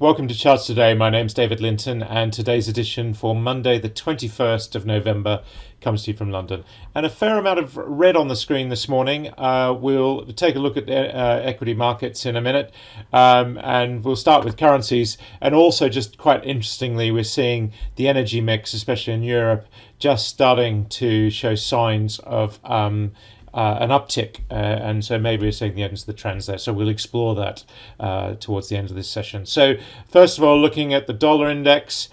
Welcome to Charts Today. My name's David Linton, and today's edition for Monday, the 21st of November, comes to you from London. And a fair amount of red on the screen this morning. We'll take a look at equity markets in a minute, and we'll start with currencies. And also, just quite interestingly, we're seeing the energy mix, especially in Europe, just starting to show signs of an uptick, and so maybe we're seeing the end of the trends there. So we'll explore that towards the end of this session. So first of all, looking at the dollar index,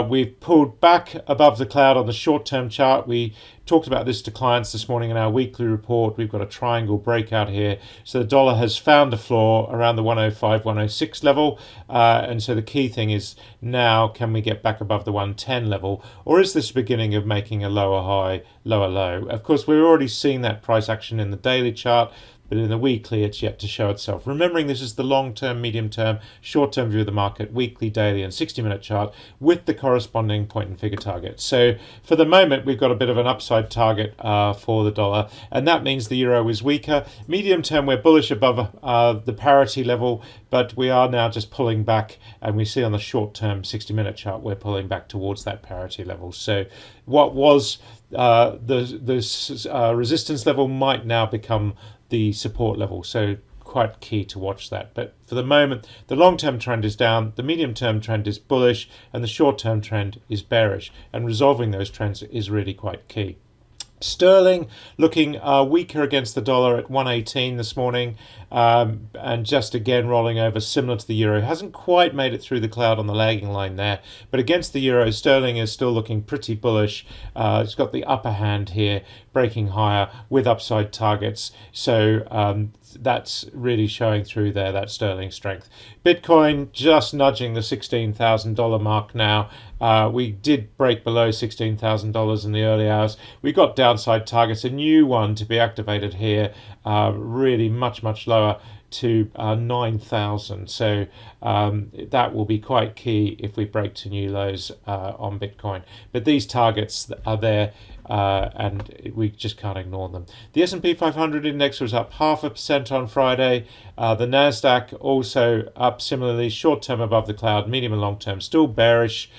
we've pulled back above the cloud on the short-term chart. We talked about this to clients this morning in our weekly report. We've got a triangle breakout here. So the dollar has found a floor around the 105, 106 level. And so the key thing is now, can we get back above the 110 level? Or is this the beginning of making a lower high, lower low? Of course, we're already seeing that price action in the daily chart, but in the weekly, it's yet to show itself. Remembering this is the long-term, medium-term, short-term view of the market, weekly, daily, and 60-minute chart with the corresponding point and figure target. So for the moment, we've got a bit of an upside target for the dollar, and that means the euro is weaker. Medium-term, we're bullish above the parity level, but we are now just pulling back, and we see on the short-term 60-minute chart, we're pulling back towards that parity level. So what was the resistance level might now become the support level, so quite key to watch that. But for the moment, the long-term trend is down, the medium-term trend is bullish, and the short-term trend is bearish, and resolving those trends is really quite key. Sterling looking weaker against the dollar at 118 this morning, and just again rolling over similar to the euro. Hasn't quite made it through the cloud on the lagging line there, but against the euro, sterling is still looking pretty bullish. It's got the upper hand here, breaking higher with upside targets. So that's really showing through there, that sterling strength. Bitcoin just nudging the $16,000 mark now. We did break below $16,000 in the early hours. We got downside targets, a new one to be activated here, really much lower to 9,000. So that will be quite key if we break to new lows on Bitcoin. But these targets are there, and we just can't ignore them. The S&P 500 index was up 0.5% on Friday. The Nasdaq also up similarly, short term above the cloud, medium and long term still bearish.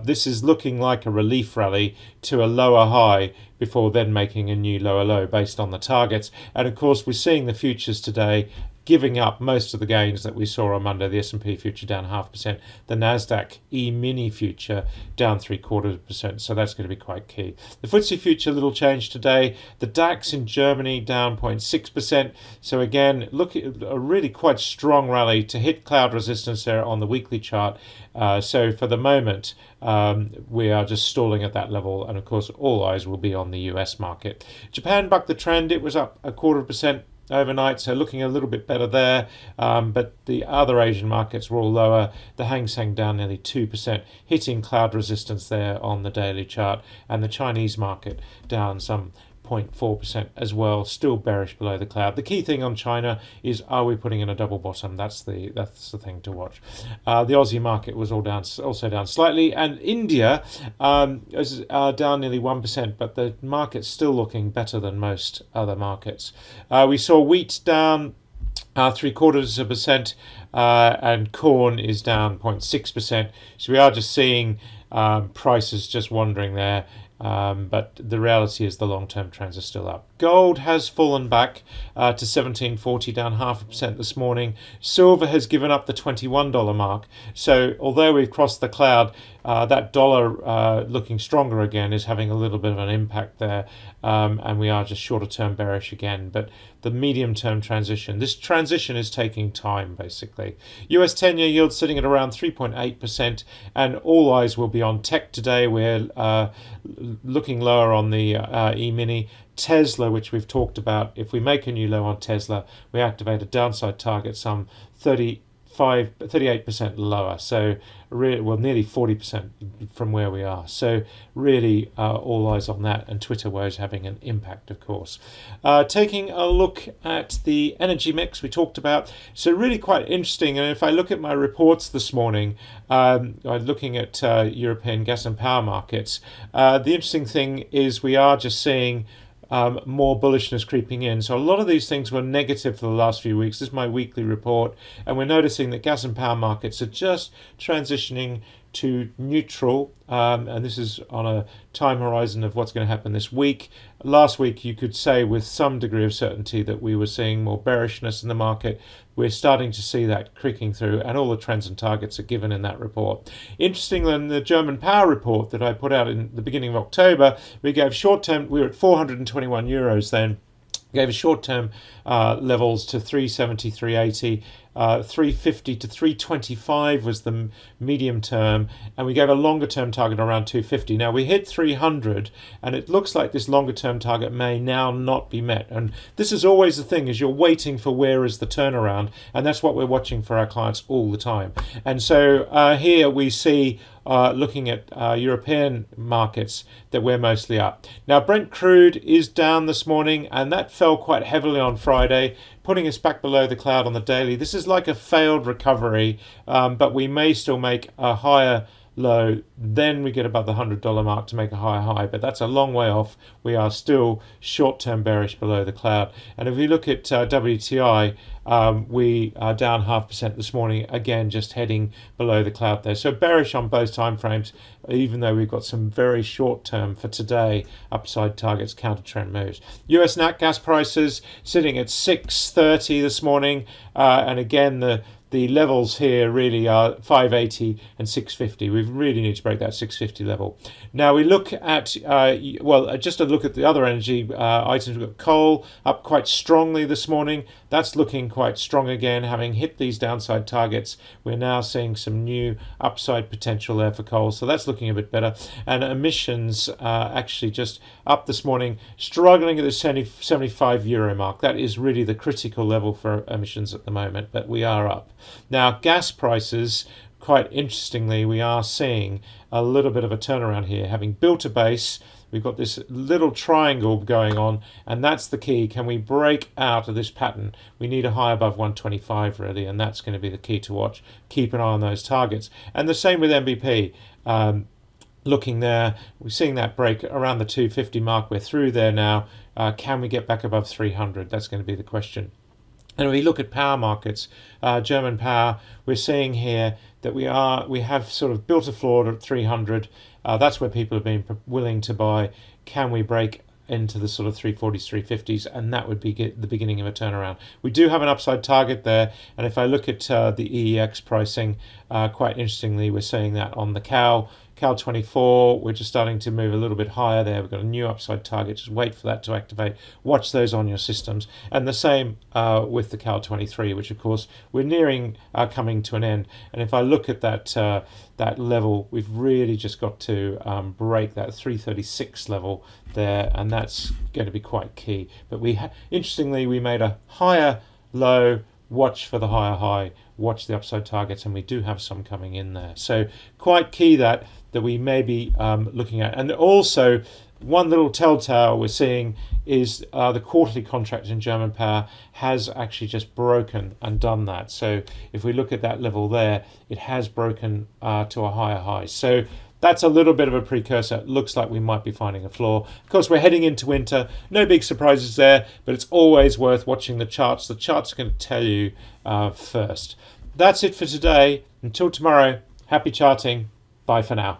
This is looking like a relief rally to a lower high before then making a new lower low based on the targets. And of course, we're seeing the futures today giving up most of the gains that we saw on Monday. The S&P future down 0.5%, the Nasdaq E-mini future down 0.75%, so that's going to be quite key. The FTSE future, little change today. The DAX in Germany down 0.6%, so again, look at a really quite strong rally to hit cloud resistance there on the weekly chart. So for the moment, we are just stalling at that level, and of course all eyes will be on the US market. Japan bucked the trend. It was up 0.25% overnight, so looking a little bit better there, but the other Asian markets were all lower. The Hang Seng down nearly 2%, hitting cloud resistance there on the daily chart, and the Chinese market down some 0.4% as well, still bearish below the cloud. The key thing on China is, are we putting in a double bottom? That's the thing to watch. The Aussie market was also down slightly, and India is down nearly 1%, but the market's still looking better than most other markets. We saw wheat down 0.75%, and corn is down 0.6%. So we are just seeing prices just wandering there. But the reality is the long-term trends are still up. Gold has fallen back to 1740, down 0.5% this morning. Silver has given up the $21 mark. So although we've crossed the cloud, that dollar looking stronger again is having a little bit of an impact there, and we are just shorter-term bearish again. But the medium-term transition, this transition is taking time, basically. US 10-year yield sitting at around 3.8%, and all eyes will be on tech today. We're looking lower on the E-mini. Tesla, which we've talked about, if we make a new low on Tesla, we activate a downside target some 38% lower, so nearly 40% from where we are. So really all eyes on that, and Twitter woes having an impact, of course. Taking a look at the energy mix we talked about, so really quite interesting. And if I look at my reports this morning, looking at European gas and power markets, the interesting thing is we are just seeing more bullishness creeping in. So a lot of these things were negative for the last few weeks. This is my weekly report, and we're noticing that gas and power markets are just transitioning to neutral, and this is on a time horizon of what's going to happen this week. Last week, you could say with some degree of certainty that we were seeing more bearishness in the market. We're starting to see that creaking through, and all the trends and targets are given in that report. Interestingly, in the German power report that I put out in the beginning of October, we gave short-term, we were at 421 euros then, gave short-term levels to 370, 380, 350 to 325 was the medium term, and we gave a longer term target around 250. Now we hit 300, and it looks like this longer term target may now not be met. And this is always the thing, is you're waiting for where is the turnaround, and that's what we're watching for our clients all the time. And so here we see, looking at European markets, that we're mostly up. Now Brent crude is down this morning, and that fell quite heavily on Friday, putting us back below the cloud on the daily. This is like a failed recovery, but we may still make a higher low, then we get above the $100 mark to make a higher high, but that's a long way off. We are still short-term bearish below the cloud. And if we look at WTI, we are down 0.5% this morning, again just heading below the cloud there. So bearish on both time frames, even though we've got some very short-term for today upside targets, counter trend moves. US nat gas prices sitting at 6.30 this morning, and again the levels here really are 580 and 650. We really need to break that 650 level. Now we look at, just a look at the other energy items. We've got coal up quite strongly this morning. That's looking quite strong again, having hit these downside targets. We're now seeing some new upside potential there for coal, so that's looking a bit better. And emissions actually just up this morning, struggling at the 75 euro mark. That is really the critical level for emissions at the moment, but we are up. Now gas prices, quite interestingly, we are seeing a little bit of a turnaround here. Having built a base, we've got this little triangle going on, and that's the key. Can we break out of this pattern? We need a high above 125 really, and that's going to be the key to watch. Keep an eye on those targets. And the same with MBP. Looking there, we're seeing that break around the 250 mark. We're through there now. Can we get back above 300? That's going to be the question. And if we look at power markets, German power, we're seeing here that we have sort of built a floor at 300. That's where people have been willing to buy. Can we break into the sort of 340s, 350s, and that would be the beginning of a turnaround. We do have an upside target there, and if I look at the EEX pricing, quite interestingly, we're seeing that on the Cal 24, we're just starting to move a little bit higher there. We've got a new upside target. Just wait for that to activate. Watch those on your systems. And the same with the Cal 23, which of course we're nearing coming to an end. And if I look at that level, we've really just got to break that 336 level there, and that's going to be quite key. But interestingly, we made a higher low. Watch for the higher high, watch the upside targets, and we do have some coming in there. So quite key that we may be looking at. And also, one little telltale we're seeing is the quarterly contract in German power has actually just broken and done that. So if we look at that level there, it has broken to a higher high. So that's a little bit of a precursor. It looks like we might be finding a floor. Of course, we're heading into winter. No big surprises there, but it's always worth watching the charts. The charts are going to tell you first. That's it for today. Until tomorrow, happy charting. Bye for now.